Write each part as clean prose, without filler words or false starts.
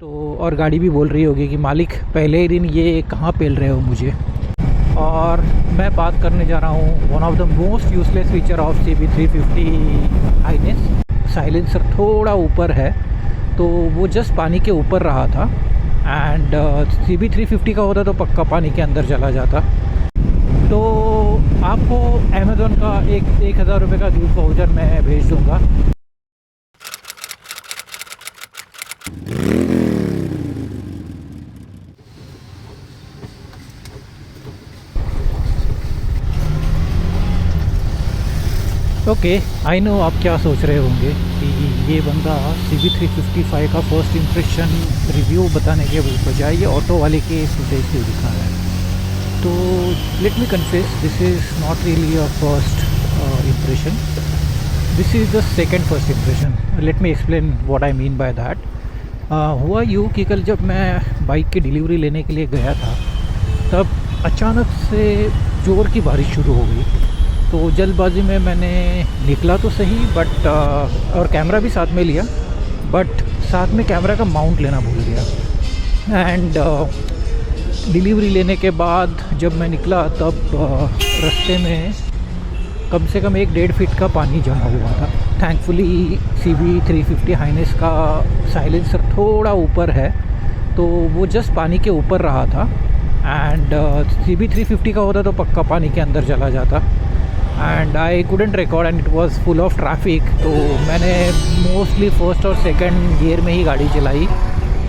तो और गाड़ी भी बोल रही होगी कि मालिक पहले ही दिन ये कहाँ पेल रहे हो मुझे। और मैं बात करने जा रहा हूँ one of the most useless feature of CB350 Highness. Silencer थोड़ा ऊपर है तो वो जस्ट पानी के ऊपर रहा था एंड CB350 का होता तो पक्का पानी के अंदर चला जाता। तो आपको अमेज़ॉन का 1,000 रुपये का गिफ्ट वाउचर मैं भेज दूँगा। ओके, आई नो आप क्या सोच रहे होंगे कि ये बंदा CB355 का फर्स्ट इम्प्रेशन रिव्यू बताने के बजाय ये ऑटो वाले के फुटेज क्यों दिखा रहा है। तो let me confess, this is not really a first impression, this is the second first impression. Let me explain what I mean by that. हुआ यूँ कि कल जब मैं बाइक की डिलीवरी लेने के लिए गया था तब अचानक से ज़ोर की बारिश शुरू हो गई। तो जल्दबाजी में मैंने निकला तो सही बट और कैमरा भी साथ में लिया, बट साथ में कैमरा का माउंट लेना भूल गया। एंड डिलीवरी लेने के बाद जब मैं निकला तब रास्ते में कम से कम 1-1.5 फीट का पानी जमा हुआ था। थैंकफुली CB350 हाइनेस का साइलेंसर थोड़ा ऊपर है तो वो जस्ट पानी के ऊपर रहा था एंड CB350 का होता तो पक्का पानी के अंदर चला जाता। And I couldn't record and it was full of traffic. तो मैंने मोस्टली फर्स्ट और सेकंड गियर में ही गाड़ी चलाई।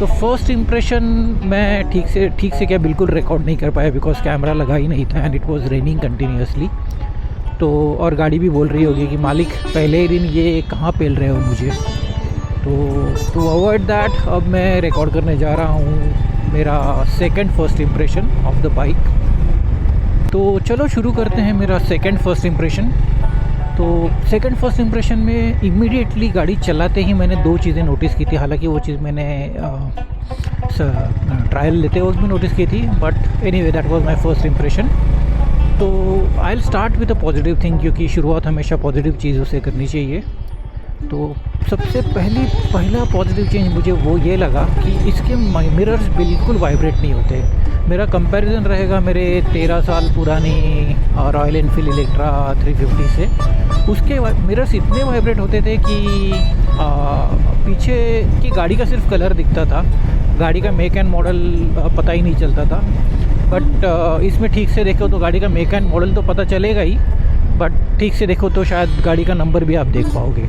तो फर्स्ट इम्प्रेशन मैं ठीक से क्या बिल्कुल रिकॉर्ड नहीं कर पाया बिकॉज कैमरा लगा ही नहीं था and it was raining continuously. तो और गाड़ी भी बोल रही होगी कि मालिक पहले ही दिन ये कहाँ पेल रहे हो मुझे। तो अवॉइड दैट अब मैं रिकॉर्ड करने जा रहा हूँ मेरा second first impression of the bike. तो चलो शुरू करते हैं मेरा सेकंड फर्स्ट इम्प्रेशन। तो सेकंड फर्स्ट इम्प्रेशन में इमीडिएटली गाड़ी चलाते ही मैंने 2 चीज़ें नोटिस की थी। हालांकि वो चीज़ मैंने ट्रायल लेते वक्त भी नोटिस की थी, but anyway that was my first impression. तो I will start with a positive thing क्योंकि शुरुआत हमेशा पॉजिटिव चीज़ों से करनी चाहिए। तो सबसे पहला पॉजिटिव चेंज मुझे वो ये लगा कि इसके मिरर्स बिल्कुल वाइब्रेट नहीं होते। मेरा कंपैरिजन रहेगा मेरे 13 साल पुरानी रॉयल एनफील्ड इलेक्ट्रा 350 से। उसके मिरर्स इतने वाइब्रेट होते थे कि पीछे की गाड़ी का सिर्फ कलर दिखता था, गाड़ी का मेक एंड मॉडल पता ही नहीं चलता था। बट इसमें ठीक से देखो तो गाड़ी का मेक एंड मॉडल तो पता चलेगा ही, बट ठीक से देखो तो शायद गाड़ी का नंबर भी आप देख पाओगे।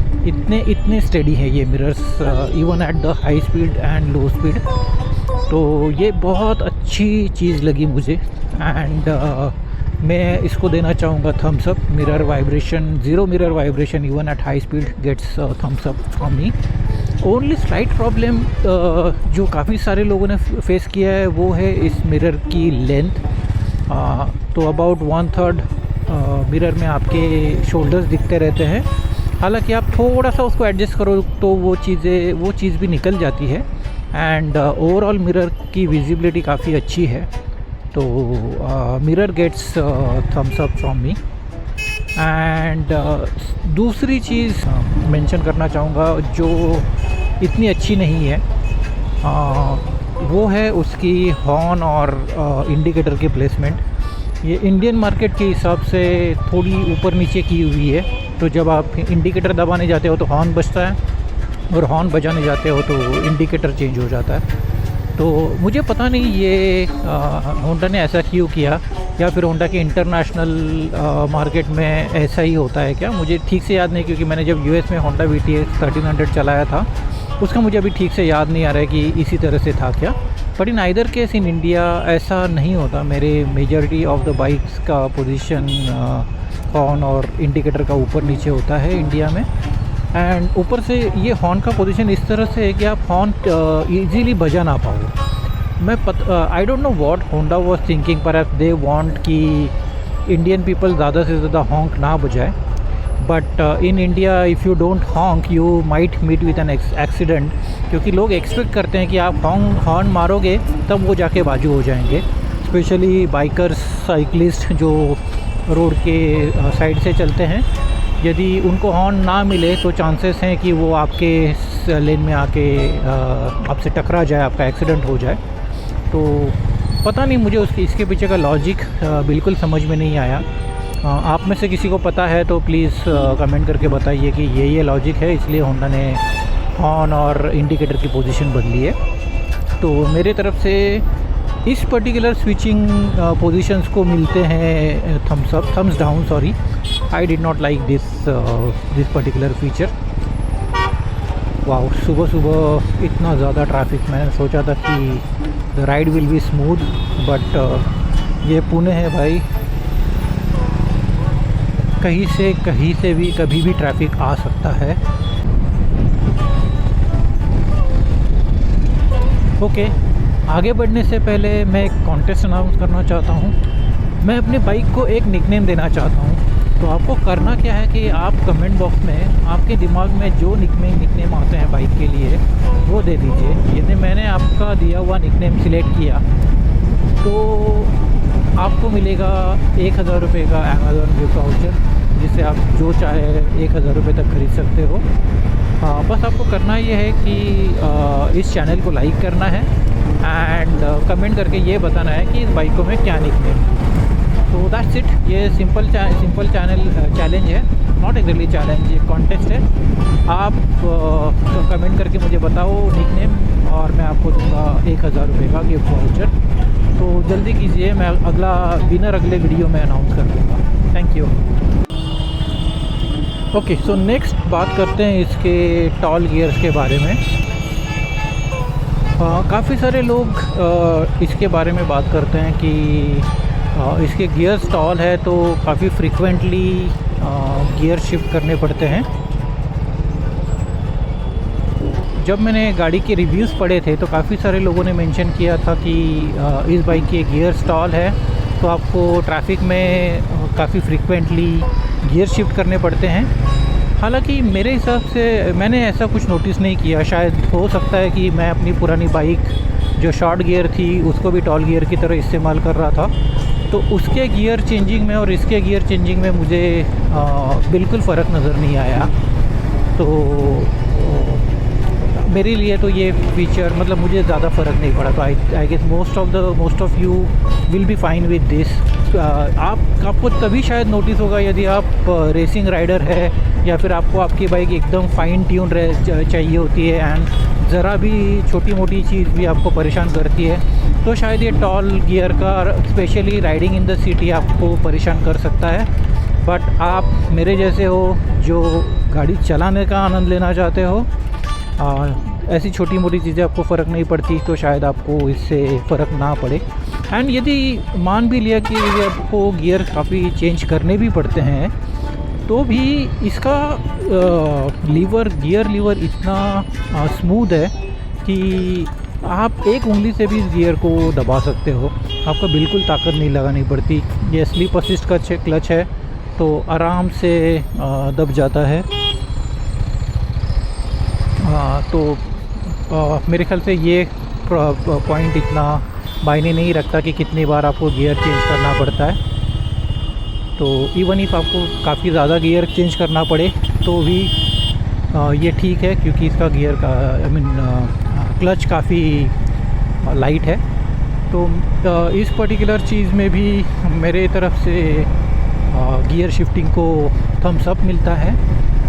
इतने स्टेडी है ये mirrors even at the high speed and low speed. तो ये बहुत अच्छी चीज़ लगी मुझे एंड मैं इसको देना चाहूँगा thumbs up. Mirror vibration, zero mirror vibration even at high speed gets thumbs up from me. Only slight problem जो काफ़ी सारे लोगों ने फेस किया है वो है इस मिरर की लेंथ। तो अबाउट 1/3 मिरर में आपके शोल्डर्स दिखते रहते हैं। हालांकि आप थोड़ा सा उसको एडजस्ट करो तो वो चीज़ भी निकल जाती है एंड ओवरऑल मिरर की विजिबिलिटी काफ़ी अच्छी है। तो mirror gets thumbs up from me. And दूसरी चीज़ मेंशन करना चाहूँगा जो इतनी अच्छी नहीं है वो है उसकी हॉर्न और इंडिकेटर की प्लेसमेंट। ये इंडियन मार्केट के हिसाब से थोड़ी ऊपर नीचे की हुई है। तो जब आप इंडिकेटर दबाने जाते हो तो हॉर्न बजता है और हॉर्न बजाने जाते हो तो इंडिकेटर चेंज हो जाता है। तो मुझे पता नहीं ये होंडा ने ऐसा क्यों किया, या फिर होंडा के इंटरनेशनल मार्केट में ऐसा ही होता है क्या, मुझे ठीक से याद नहीं। क्योंकि मैंने जब यूएस में होंडा VTX 1300 चलाया था उसका मुझे अभी ठीक से याद नहीं आ रहा है कि इसी तरह से था क्या। But in either case in India ऐसा नहीं होता। मेरे मेजॉरिटी ऑफ द बाइक्स का पोजीशन हॉर्न और इंडिकेटर का ऊपर नीचे होता है इंडिया में। एंड ऊपर से ये हॉर्न का पोजीशन इस तरह से है कि आप हॉर्न ईजीली बजा ना पाओ। I don't know what Honda was thinking, पर दे वांट कि इंडियन पीपल ज़्यादा से ज़्यादा हॉन्क ना बजाए। But in India if you don't honk you might meet with an accident. क्योंकि लोग एक्सपेक्ट करते हैं कि आप हॉर्न मारोगे तब वो जाके बाजू हो जाएंगे। स्पेशली बाइकर्स, साइकिलिस्ट जो रोड के साइड से चलते हैं यदि उनको हॉर्न ना मिले तो चांसेस हैं कि वो आपके लेन में आके आपसे टकरा जाए, आपका एक्सीडेंट हो जाए। तो पता नहीं, मुझे इसके पीछे का लॉजिक बिल्कुल समझ में नहीं आया। आप में से किसी को पता है तो प्लीज़ कमेंट करके बताइए कि ये लॉजिक है, इसलिए होंडा ने हॉर्न और इंडिकेटर की पोजीशन बदली है। तो मेरे तरफ से इस पर्टिकुलर स्विचिंग पोजीशंस को मिलते हैं thumbs down. Sorry, I did not like this particular feature. Wow, सुबह सुबह इतना ज़्यादा ट्रैफिक। मैंने सोचा था कि the ride will be smooth, but ये पुणे है भाई, कहीं से भी कभी भी ट्रैफिक आ सकता है। ओके, आगे बढ़ने से पहले मैं एक कॉन्टेस्ट अनाउंस करना चाहता हूँ। मैं अपने बाइक को एक निकनेम देना चाहता हूँ। तो आपको करना क्या है कि आप कमेंट बॉक्स में आपके दिमाग में जो निकनेम आते हैं बाइक के लिए वो दे दीजिए। यदि मैंने आपका दिया हुआ निकनेम सिलेक्ट किया तो आपको मिलेगा 1000 रुपये का अमेज़ॉन गिफ्ट वाउचर, जिससे आप जो चाहे 1000 रुपये तक खरीद सकते हो। बस आपको करना ये है कि इस चैनल को लाइक करना है एंड कमेंट करके ये बताना है कि इस बाइक को मैं क्या निकनेम। तो दैट्स इट। ये सिंपल चैलेंज है, नॉट एक्जेक्टली चैलेंज, ये कॉन्टेस्ट है। आप कमेंट करके मुझे बताओ निकनेम और मैं आपको दूंगा 1000 रुपये का गिफ्ट वाउचर। तो जल्दी कीजिए, मैं अगला विनर अगले वीडियो में अनाउंस कर दूँगा। Thank you. Okay, so next बात करते हैं इसके टॉल गियर्स के बारे में। काफ़ी सारे लोग इसके बारे में बात करते हैं कि इसके गियर्स टॉल है तो काफ़ी फ्रीक्वेंटली गियर शिफ्ट करने पड़ते हैं। जब मैंने गाड़ी के रिव्यूज़ पढ़े थे तो काफ़ी सारे लोगों ने मेंशन किया था कि इस बाइक के गियर्स टॉल है तो आपको ट्रैफिक में काफ़ी फ्रीक्वेंटली गियर शिफ्ट करने पड़ते हैं। हालांकि मेरे हिसाब से मैंने ऐसा कुछ नोटिस नहीं किया। शायद हो सकता है कि मैं अपनी पुरानी बाइक जो शॉर्ट गियर थी उसको भी टॉल गियर की तरह इस्तेमाल कर रहा था, तो उसके गियर चेंजिंग में और इसके गियर चेंजिंग में मुझे बिल्कुल फ़र्क नज़र नहीं आया। तो मेरे लिए तो ये फीचर मतलब मुझे ज़्यादा फ़र्क नहीं पड़ा। तो I guess most of you will be fine with this. आपको तभी शायद नोटिस होगा यदि आप रेसिंग राइडर है या फिर आपको आपकी बाइक एकदम फाइन ट्यून चाहिए होती है एंड ज़रा भी छोटी मोटी चीज़ भी आपको परेशान करती है, तो शायद ये टॉल गियर का specially riding in the city आपको परेशान कर सकता है। बट आप मेरे जैसे हो जो गाड़ी चलाने का आनंद लेना चाहते हो, ऐसी छोटी मोटी चीज़ें आपको फ़र्क नहीं पड़ती, तो शायद आपको इससे फ़र्क ना पड़े। एंड यदि मान भी लिया कि आपको गियर काफ़ी चेंज करने भी पड़ते हैं तो भी इसका गियर लीवर इतना स्मूथ है कि आप एक उंगली से भी इस गियर को दबा सकते हो, आपको बिल्कुल ताकत नहीं लगानी पड़ती। ये स्लीप असिस्ट का क्लच है तो आराम से दब जाता है। तो मेरे ख्याल से ये पॉइंट इतना मायने नहीं रखता कि कितनी बार आपको गियर चेंज करना पड़ता है। तो इवन इफ आपको काफ़ी ज़्यादा गियर चेंज करना पड़े तो भी ये ठीक है, क्योंकि इसका गियर का क्लच काफ़ी लाइट है। तो इस पर्टिकुलर चीज़ में भी मेरे तरफ से गियर शिफ्टिंग को थम्स अप मिलता है।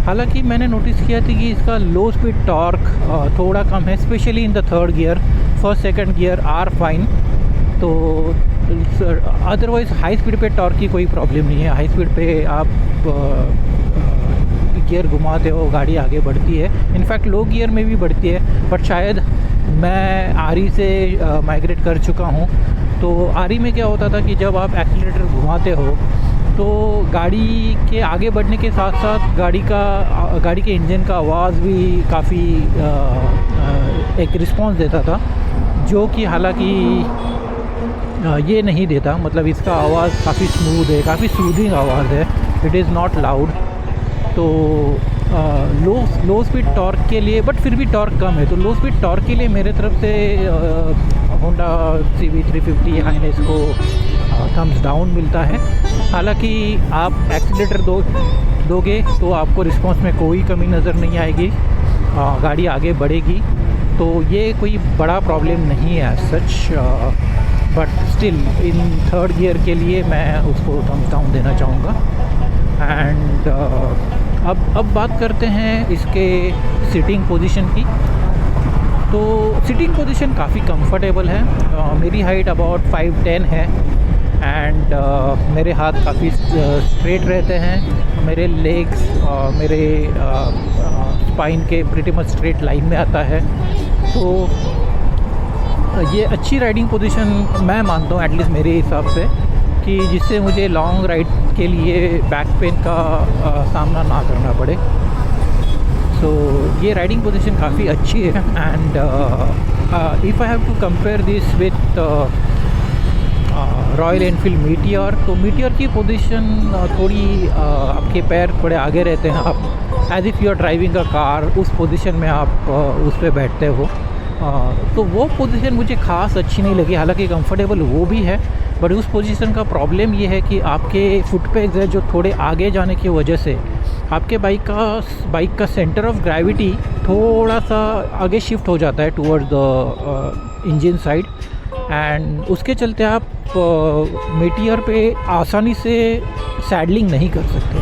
हालांकि मैंने नोटिस किया था कि इसका लो स्पीड टॉर्क थोड़ा कम है, specially in the third gear. First second gear are fine, तो अदरवाइज़ हाई स्पीड पे टॉर्क की कोई प्रॉब्लम नहीं है। हाई स्पीड पे आप गियर घुमाते हो, गाड़ी आगे बढ़ती है, इनफैक्ट लो गियर में भी बढ़ती है। बट शायद मैं आरी से माइग्रेट कर चुका हूँ, तो आरी में क्या होता था कि जब आप एक्सीलरेटर घुमाते हो तो गाड़ी के आगे बढ़ने के साथ साथ गाड़ी के इंजन का आवाज़ भी काफ़ी एक रिस्पॉन्स देता था, जो कि हालांकि ये नहीं देता। मतलब इसका आवाज़ काफ़ी स्मूथ है, काफ़ी सूदिंग आवाज़ है, इट इज़ नॉट लाउड। तो लो स्पीड टॉर्क के लिए, बट फिर भी टॉर्क कम है, तो लो स्पीड टॉर्क के लिए मेरे तरफ से होंडा CB350 हाइनेस को थम्स डाउन मिलता है। हालांकि आप एक्सीलेटर दोगे तो आपको रिस्पांस में कोई कमी नज़र नहीं आएगी, गाड़ी आगे बढ़ेगी। तो ये कोई बड़ा प्रॉब्लम नहीं है सच, but still in third gear के लिए मैं उसको थम्स डाउन देना चाहूँगा। एंड अब बात करते हैं इसके सिटिंग पोजीशन की। तो सिटिंग पोजीशन काफ़ी कंफर्टेबल है। मेरी हाइट अबाउट 5'10" है एंड मेरे हाथ काफ़ी स्ट्रेट रहते हैं। मेरे लेग्स मेरे स्पाइन के प्रीटी मच स्ट्रेट लाइन में आता है। तो ये अच्छी राइडिंग पोजीशन मैं मानता हूँ, एटलीस्ट मेरे हिसाब से, कि जिससे मुझे लॉन्ग राइड के लिए बैक पेन का सामना ना करना पड़े। सो ये राइडिंग पोजीशन काफ़ी अच्छी है। And if I have to compare this with Royal Enfield Meteor, तो मीटियोर की पोजीशन थोड़ी आपके पैर थोड़े आगे रहते हैं, आप as if you are driving a car, उस पोजीशन में आप उस पर बैठते हो। तो वो पोजीशन मुझे ख़ास अच्छी नहीं लगी। हालांकि कंफर्टेबल वो भी है, बट उस पोजीशन का प्रॉब्लम ये है कि आपके फुट पेग्स है जो थोड़े आगे जाने की वजह से आपके बाइक का सेंटर ऑफ ग्रेविटी थोड़ा सा आगे शिफ्ट हो जाता है towards the engine side. And उसके चलते आप मीटियोर पे आसानी से सैडलिंग नहीं कर सकते।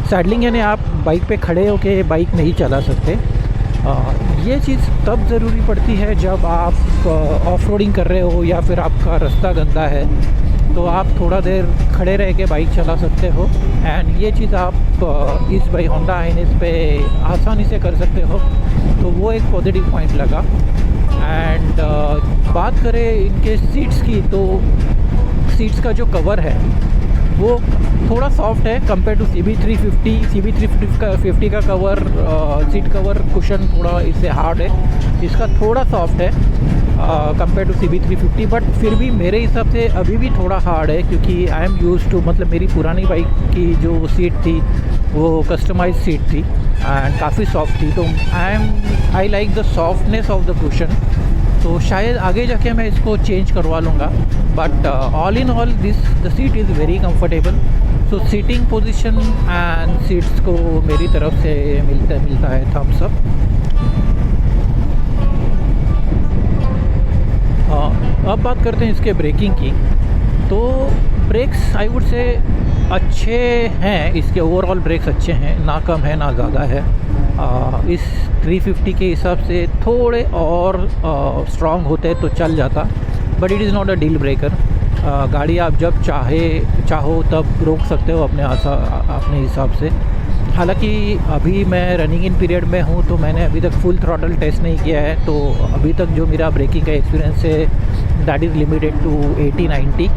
सैडलिंग यानी आप बाइक पे खड़े होके बाइक नहीं चला सकते। ये चीज़ तब ज़रूरी पड़ती है जब आप ऑफ रोडिंग कर रहे हो या फिर आपका रास्ता गंदा है, तो आप थोड़ा देर खड़े रह के बाइक चला सकते हो। एंड ये चीज़ आप इस बाई होंडा हाइनेस पे आसानी से कर सकते हो। तो वो एक पॉजिटिव पॉइंट लगा। एंड बात करें इनके सीट्स की, तो सीट्स का जो कवर है वो थोड़ा सॉफ्ट है कंपेयर टू CB350 का कवर, सीट कवर कुशन थोड़ा इससे हार्ड है, इसका थोड़ा सॉफ्ट है कंपेयर टू CB350। बट फिर भी मेरे हिसाब से अभी भी थोड़ा हार्ड है, क्योंकि आई एम यूज्ड टू, मतलब मेरी पुरानी बाइक की जो सीट थी वो कस्टमाइज सीट थी एंड काफ़ी सॉफ्ट थी। तो I like the softness of the cushion. तो शायद आगे जाके मैं इसको चेंज करवा लूँगा। But all in all the seat is very comfortable. So seating position and seats को मेरी तरफ से मिलता है थम्स अप। अब बात करते हैं इसके ब्रेकिंग की। तो ब्रेक्स आई वुड से अच्छे हैं, इसके ओवरऑल ब्रेक्स अच्छे हैं, ना कम है ना ज़्यादा है। इस 350 के हिसाब से थोड़े और स्ट्रॉन्ग होते तो चल जाता, but it is not a deal breaker. गाड़ी आप जब चाहो तब रोक सकते हो अपने हिसाब से। हालांकि अभी मैं रनिंग इन पीरियड में हूँ, तो मैंने अभी तक फुल थ्रॉटल टेस्ट नहीं किया है। तो अभी तक जो मेरा ब्रेकिंग का एक्सपीरियंस है दैट इज़ लिमिटेड टू 80-90।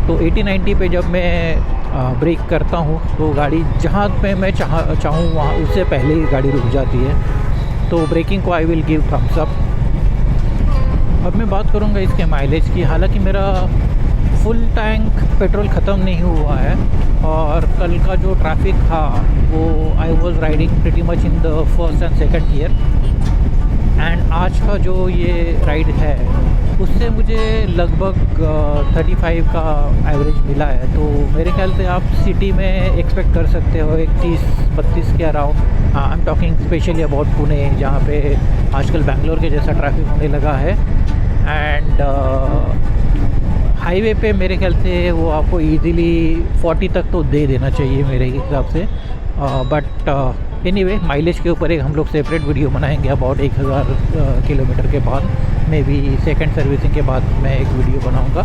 तो 80-90 पे जब मैं ब्रेक करता हूँ तो गाड़ी जहाँ पे मैं चाहूँ वहाँ उससे पहले ही गाड़ी रुक जाती है। तो ब्रेकिंग को आई विल गिव थम्स अप। अब मैं बात करूँगा इसके माइलेज की। हालांकि मेरा फुल टैंक पेट्रोल ख़त्म नहीं हुआ है, और कल का जो ट्रैफिक था वो I was riding pretty much in the first and second gear. And आज का जो ये राइड है उससे मुझे लगभग 35 का एवरेज मिला है। तो मेरे ख्याल से आप सिटी में एक्सपेक्ट कर सकते हो एक 30-32 के around. I am talking specially about Pune, जहाँ पे आजकल बेंगलोर के जैसा ट्रैफिक होने लगा है। एंड हाईवे पे मेरे ख्याल से वो आपको इजीली 40 तक तो दे देना चाहिए मेरे हिसाब से। बट एनीवे, माइलेज के ऊपर एक हम लोग सेपरेट वीडियो बनाएंगे अबाउट 1000 किलोमीटर के बाद, मे बी सेकेंड सर्विसिंग के बाद मैं एक वीडियो बनाऊंगा।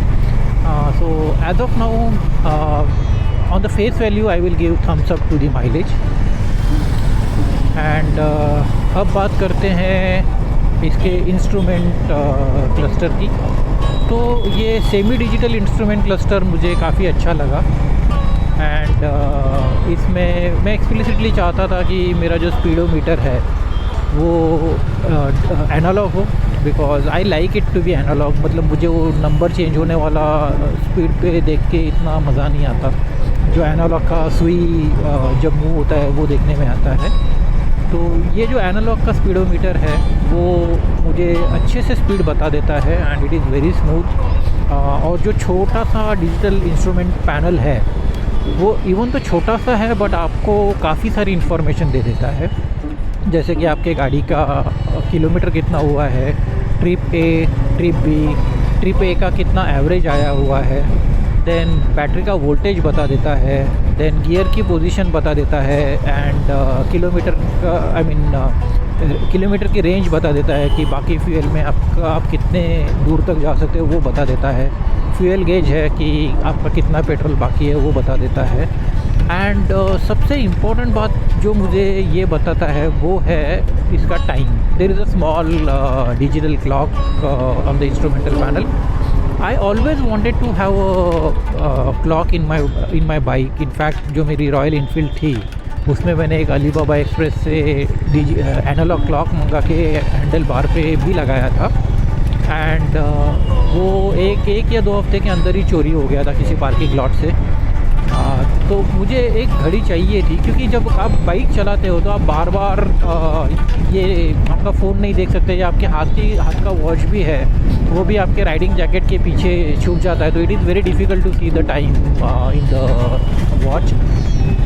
So as of now on the face value I will give thumbs up to the mileage. And अब बात करते हैं इसके इंस्ट्रूमेंट क्लस्टर की। तो ये सेमी डिजिटल इंस्ट्रूमेंट क्लस्टर मुझे काफ़ी अच्छा लगा। एंड इसमें मैं एक्सप्लिसिटली चाहता था कि मेरा जो स्पीडोमीटर है वो एनालॉग हो, because I like it to be analogue. मतलब मुझे वो नंबर चेंज होने वाला स्पीड पे देख के इतना मज़ा नहीं आता, जो एनालॉग का सुई जब मूव होता है वो देखने में आता है। तो ये जो एनालॉग का स्पीडोमीटर है वो मुझे अच्छे से स्पीड बता देता है and it is very smooth. और जो छोटा सा डिजिटल इंस्ट्रूमेंट पैनल है वो इवन तो छोटा सा है बट आपको काफ़ी सारी इन्फॉर्मेशन दे देता है, जैसे कि आपके गाड़ी का किलोमीटर कितना हुआ है, trip A, trip B, trip A का कितना एवरेज आया हुआ है, देन बैटरी का वोल्टेज बता देता है, देन गियर की पोजीशन बता देता है, एंड किलोमीटर का किलोमीटर की रेंज बता देता है कि बाकी फ्यूल में आप कितने दूर तक जा सकते हो वो बता देता है। फ्यूल गेज है कि आपका कितना पेट्रोल बाकी है वो बता देता है। एंड सबसे इम्पोर्टेंट बात जो मुझे ये बताता है वो है इसका time. There is a small digital clock on the instrumental panel. I always wanted to have a clock in my bike. In fact जो मेरी रॉयल इनफील्ड थी उसमें मैंने एक अलीबाबा एक्सप्रेस से एनालॉग क्लॉक मंगा के हैंडल बार पे भी लगाया था, एंड वो एक या 2 हफ्ते के अंदर ही चोरी हो गया था किसी पार्किंग लॉट से। तो मुझे एक घड़ी चाहिए थी, क्योंकि जब आप बाइक चलाते हो तो आप बार बार ये आपका फ़ोन नहीं देख सकते, या आपके हाथ का वॉच भी है वो भी आपके राइडिंग जैकेट के पीछे छुप जाता है, तो it is very difficult to see the time in the watch.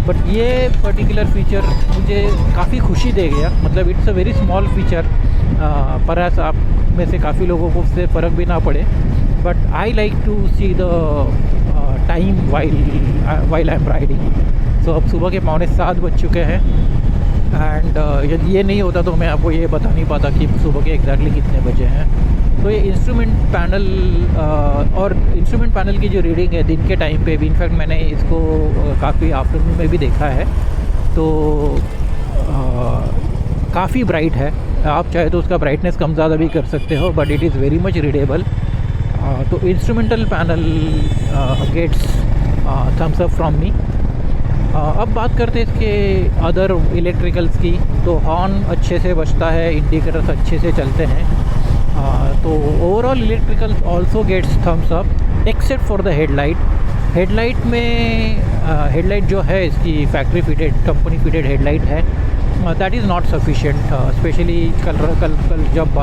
But ये पर्टिकुलर फीचर मुझे काफ़ी खुशी दे गया। मतलब it's a very small feature, पर आप में से काफ़ी लोगों को उससे फ़र्क भी ना पड़े, but I like to see the time while I am riding. So अब सुबह के 6:45 बज चुके हैं, एंड यदि ये नहीं होता तो मैं आपको ये बता नहीं पाता कि सुबह के एग्जैक्टली कितने बजे हैं। तो ये इंस्ट्रूमेंट पैनल और इंस्ट्रूमेंट पैनल की जो रीडिंग है दिन के टाइम पे भी, इनफैक्ट मैंने इसको काफ़ी आफ्टरनून में भी देखा है, तो काफ़ी ब्राइट है। आप चाहे तो उसका ब्राइटनेस कम ज़्यादा भी कर सकते हो, but it is very much readable. तो instrumental panel gets thumbs up from me. अब बात करते हैं इसके अदर इलेक्ट्रिकल्स की। तो हॉर्न अच्छे से बजता है, इंडिकेटर्स अच्छे से चलते हैं, तो overall electricals also gets thumbs up except for the headlight. Headlight में हेडलाइट जो है इसकी factory fitted, company fitted headlight है, that is not sufficient. Specially कल जब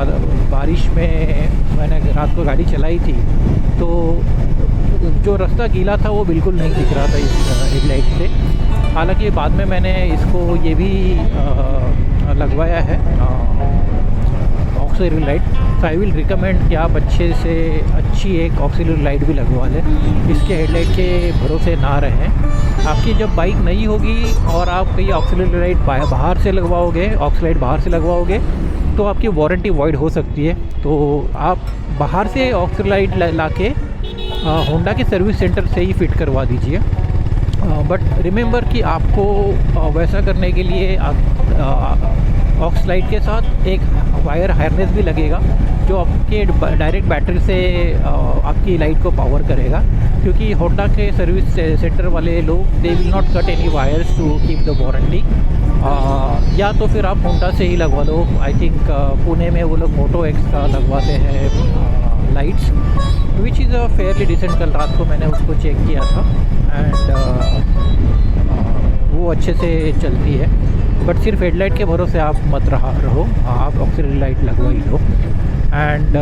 बारिश में मैंने रात को गाड़ी चलाई थी तो जो रास्ता गीला था वो बिल्कुल नहीं दिख रहा था इस हेडलाइट से। हालांकि बाद में मैंने इसको ये भी लगवाया है ऑक्सिलरी लाइट, तो आई विल रिकमेंड कि आप अच्छी एक ऑक्सिलरी लाइट भी लगवा लें। इसके हेडलाइट के भरोसे ना रहें। आपकी जब बाइक नई होगी और आप कहीं ऑक्सिलरी लाइट बाहर से लगवाओगे तो आपकी वारंटी वॉइड हो सकती है। तो आप बाहर से ऑक्सिलरी लाइट ला के होंडा के सर्विस सेंटर से ही फिट करवा दीजिए। बट रिमेंबर कि आपको वैसा करने के लिए ऑक्स लाइट के साथ एक वायर हार्नेस भी लगेगा जो आपके डायरेक्ट बैटरी से आपकी लाइट को पावर करेगा, क्योंकि होंडा के सर्विस सेंटर वाले लोग they will not cut any wires to keep the warranty. या तो फिर आप होंडा से ही लगवा दो। आई थिंक पुणे में वो लोग मोटो एक्स का लगवाते हैं lights, which is a fairly decent. कल रात को मैंने उसको चेक किया था एंड वो अच्छे से चलती है। बट सिर्फ हेडलाइट के भरोसे आप मत रहो, आप ऑक्सिलरी लाइट लगवा ही लो। एंड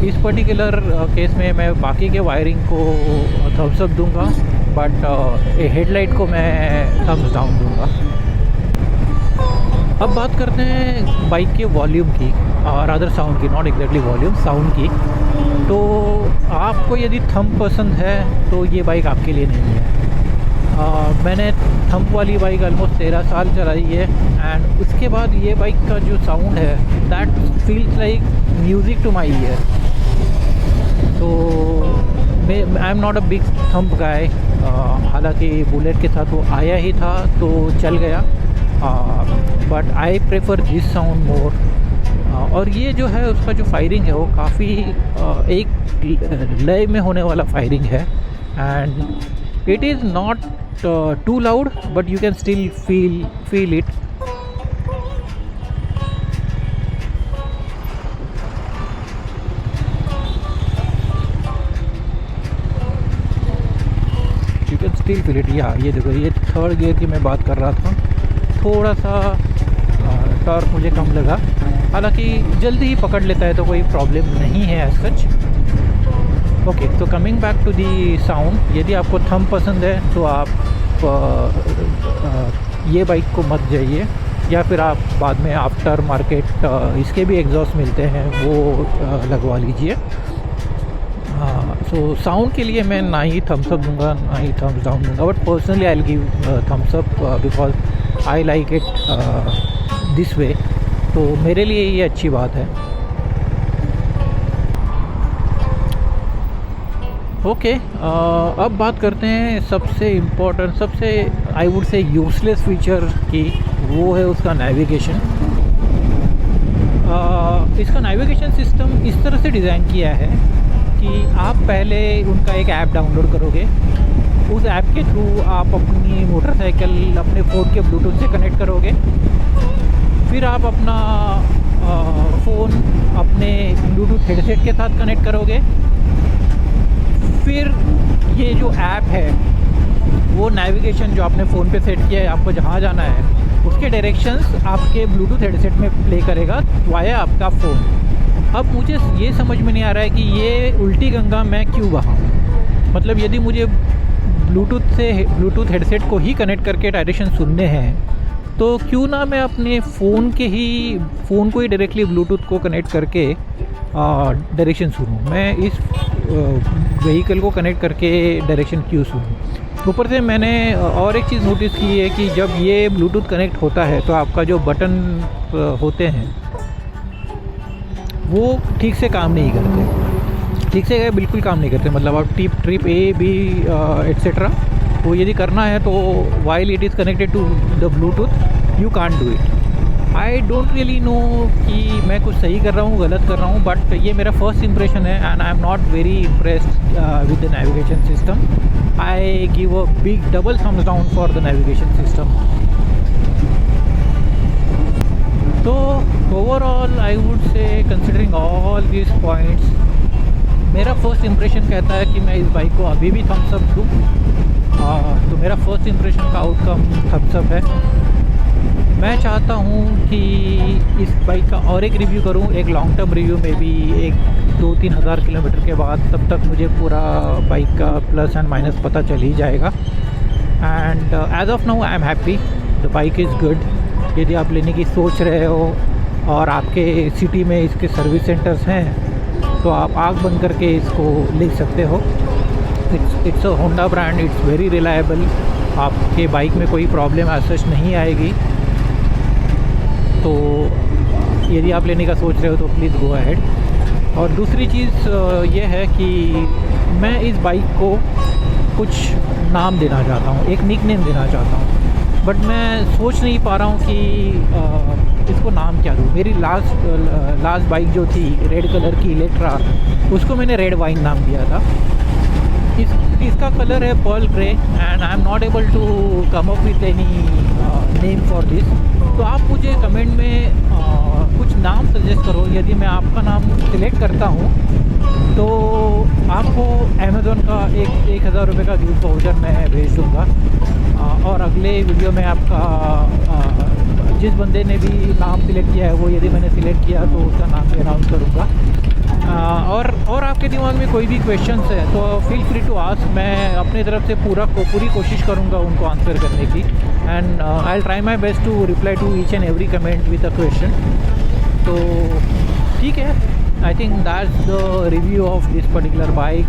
इस पर्टिकुलर केस में मैं बाकी के वायरिंग को थम्स अप दूंगा, बट हेडलाइट को मैं थम्स डाउन दूंगा। अब बात करते हैं बाइक के वॉल्यूम की, और अदर साउंड की, नॉट एग्जैक्टली वॉल्यूम, साउंड की। तो आपको यदि थंब पसंद है तो ये बाइक आपके लिए नहीं है। मैंने थंब वाली बाइक ऑलमोस्ट 13 साल चलाई है, एंड उसके बाद ये बाइक का जो साउंड है that feels like music to my ear. So I am not a big thumb guy. हालांकि बुलेट के साथ वो आया ही था तो चल गया, but I prefer this sound more. और ये जो है उसका जो फायरिंग है वो काफ़ी एक लय में होने वाला फायरिंग है, and it is not too loud but you can still feel it. You can still feel it. ये देखो, ये थर्ड गियर की मैं बात कर रहा था, थोड़ा सा टॉर्क मुझे कम लगा। हालांकि जल्दी ही पकड़ लेता है तो कोई प्रॉब्लम नहीं है एज सच। ओके, तो coming back to the sound, यदि आपको थंब पसंद है तो आप ये बाइक को मत जाइए, या फिर आप बाद में आफ्टर मार्केट इसके भी एग्जॉस्ट मिलते हैं वो लगवा लीजिए। सो साउंड के लिए मैं ना ही थम्स अप दूंगा ना ही थम्स डाउन दूंगा, but personally I will give thumbs up because I like it this way. तो मेरे लिए ये अच्छी बात है। ओके, अब बात करते हैं सबसे इम्पोर्टेंट, सबसे आई वुड से यूज़लेस फीचर की, वो है उसका नेविगेशन। इसका नेविगेशन सिस्टम इस तरह से डिज़ाइन किया है कि आप पहले उनका एक ऐप डाउनलोड करोगे, उस ऐप के थ्रू आप अपनी मोटरसाइकिल अपने फ़ोन के ब्लूटूथ से कनेक्ट करोगे, फिर आप अपना फ़ोन अपने ब्लूटूथ हेडसेट के साथ कनेक्ट करोगे, फिर ये जो ऐप है वो नेविगेशन जो आपने फ़ोन पे सेट किया है, आपको जहाँ जाना है उसके डायरेक्शंस आपके ब्लूटूथ हेडसेट में प्ले करेगा वाया आपका फ़ोन। अब मुझे ये समझ में नहीं आ रहा है कि ये उल्टी गंगा मैं क्यों बहाऊं। मतलब यदि मुझे ब्लूटूथ हेडसेट को ही कनेक्ट करके डायरेक्शन सुनने हैं तो क्यों ना मैं अपने फ़ोन को ही डायरेक्टली ब्लूटूथ को कनेक्ट करके डायरेक्शन सुनूं। मैं इस व्हीकल को कनेक्ट करके डायरेक्शन क्यों सुनूं। ऊपर से मैंने और एक चीज़ नोटिस की है कि जब ये ब्लूटूथ कनेक्ट होता है तो आपका जो बटन होते हैं वो ठीक से काम नहीं करते, ठीक से बिल्कुल काम नहीं करते। मतलब आप ट्रिप ए बी एट्सेट्रा वो यदि करना है तो while it is connected to the Bluetooth you can't do it. I don't really know कि मैं कुछ सही कर रहा हूँ गलत कर रहा हूँ, बट ये मेरा फर्स्ट इंप्रेशन है and I am not very impressed with the navigation system. I give a big double thumbs down for the navigation system. तो overall I would say considering all this points, मेरा first impression कहता है कि मैं इस bike को अभी भी थम्स अप दूँ। तो मेरा फर्स्ट इंप्रेशन का आउटकम थम्स अप है। मैं चाहता हूँ कि इस बाइक का और एक रिव्यू करूँ, एक लॉन्ग टर्म रिव्यू में भी 1-2-3 हज़ार किलोमीटर के बाद, तब तक मुझे पूरा बाइक का प्लस एंड माइनस पता चल ही जाएगा। And as of now I am happy, the bike is good. यदि आप लेने की सोच रहे हो और आपके सिटी में इसके सर्विस सेंटर्स हैं तो आप आँख बंद करके इसको ले सकते हो। It's a Honda brand, it's very reliable. आपके बाइक में कोई प्रॉब्लम एज सच नहीं आएगी। तो यदि आप लेने का सोच रहे हो तो प्लीज़ गो अहेड। और दूसरी चीज़ ये है कि मैं इस बाइक को कुछ नाम देना चाहता हूँ, एक निक नेम देना चाहता हूँ, बट मैं सोच नहीं पा रहा हूँ कि इसको नाम क्या दूँ। मेरी लास्ट बाइक जो थी रेड कलर की इलेक्ट्रा, उसको मैंने रेड वाइन नाम दिया था। इसका कलर है pearl grey and I am not able to come up with any name for this. तो आप मुझे कमेंट में कुछ नाम सजेस्ट करो। यदि मैं आपका नाम सिलेक्ट करता हूँ तो आपको अमेज़ॉन का 1,000 रुपये का गिफ्ट वाउचर मैं भेज दूँगा। और अगले वीडियो में आपका जिस बंदे ने भी नाम सिलेक्ट किया है वो यदि मैंने सिलेक्ट किया तो उसका नाम भी अनाउंस करूँगा। और आपके दिमाग में कोई भी क्वेश्चंस है तो फील फ्री टू आस्क। मैं अपनी तरफ से पूरी कोशिश करूँगा उनको आंसर करने की। And I will try my best to reply to each and every comment with a question. तो ठीक है, I think that's the review of this particular bike.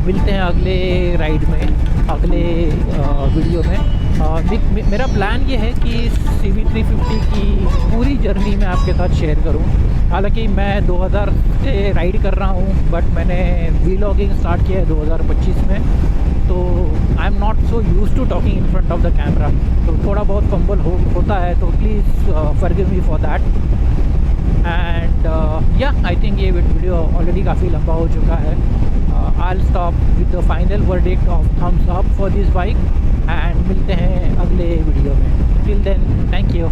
मिलते हैं अगले राइड में, अगले वीडियो में। मेरा प्लान ये है कि CB350 की पूरी जर्नी मैं आपके साथ शेयर करूं। हालांकि मैं 2000 से राइड कर रहा हूं, बट मैंने व्लॉगिंग स्टार्ट किया है 2025 में, तो I am not so use to talking in front of the camera, तो थोड़ा बहुत फंबल होता है, तो please forgive me for that. And या आई थिंक ये वीडियो ऑलरेडी काफ़ी लंबा हो चुका है। I'll stop with the final verdict of thumbs up for this bike and मिलते हैं अगले वीडियो में। Till then, thank you.